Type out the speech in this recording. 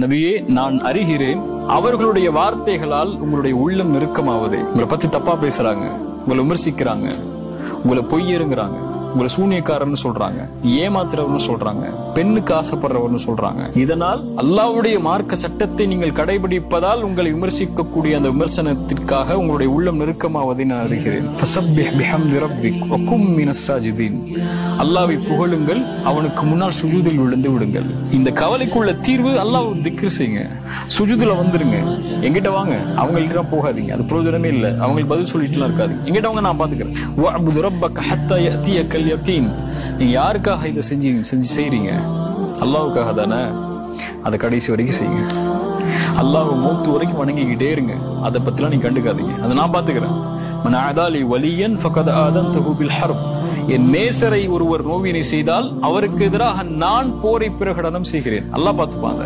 நபியே, நான் அறிகிறேன் அவர்களுடைய வார்த்தைகளால் உங்களுடைய உள்ளம் நெருக்கமாவது. உங்களை பத்தி தப்பா பேசுறாங்க, உங்களை விமர்சிக்கிறாங்க, உங்களை பொய்யருங்கிறாங்க, உங்களை சூனியக்காரன்னு சொல்றாங்க, ஏமாத்துறவர்னு சொல்றாங்க, பெண்ணுக்கு ஆசைப்படுறவர்னு சொல்றாங்க. இதனால் அல்லாஹ்வுடைய மார்க்க சட்டத்தை நீங்கள் கடைபிடிப்பதால் உங்களை விமர்சிக்கக்கூடிய அந்த விமர்சனத்திற்காக உங்களுடைய உள்ளம் நெருக்கமாவதை நான் அறிகிறேன். ஃபஸப்பிஹ் பிஹம்தி ரப்பிக் வகும் மினஸ் சாஜிதீன். அல்லாஹ்வை புகழுங்கள், அவனுக்கு முன்னால் சுஜூதில் விழுந்து விடுங்கள். இந்த கவலைக்குள்ள தீர்வு அல்லாஹ் திக்ர் செய்யுங்க, சுஜூதுல வந்துருங்க. எங்கிட்ட வாங்க, அவங்கள்ட்ட போகாதீங்க, அது பிரயோஜனமே இல்லை. அவங்களுக்கு பதில் சொல்லிட்டுலாம் இருக்காது. எங்கிட்ட வாங்க, நான் பாத்துக்கிறேன். வஅபுது ரப்பக ஹத்தா யஅதியகல் யகீன். நீங்க யாருக்காக இதை செஞ்சு செய்றீங்க? அல்லாஹ்வுக்காக தானே. அதை கடைசி வரைக்கும் செய்யுங்க. அல்லாஹ் மௌத்து வரைக்கும் வணங்கிக்கிட்டே இருங்க. அதை பத்திலாம் நீங்க கண்டுக்காதீங்க, அதை நான் பாத்துக்கிறேன். மன் ஆதாலி வலியன் ஃபகத் ஆதன்துஹு பில் ஹர்ப். என் நேசரை ஒருவர் நோவினை செய்தால் அவருக்கு எதிராக நான் போரை பிரகடனம் செய்கிறேன். அல்லாஹ் பார்த்துப்பாங்க.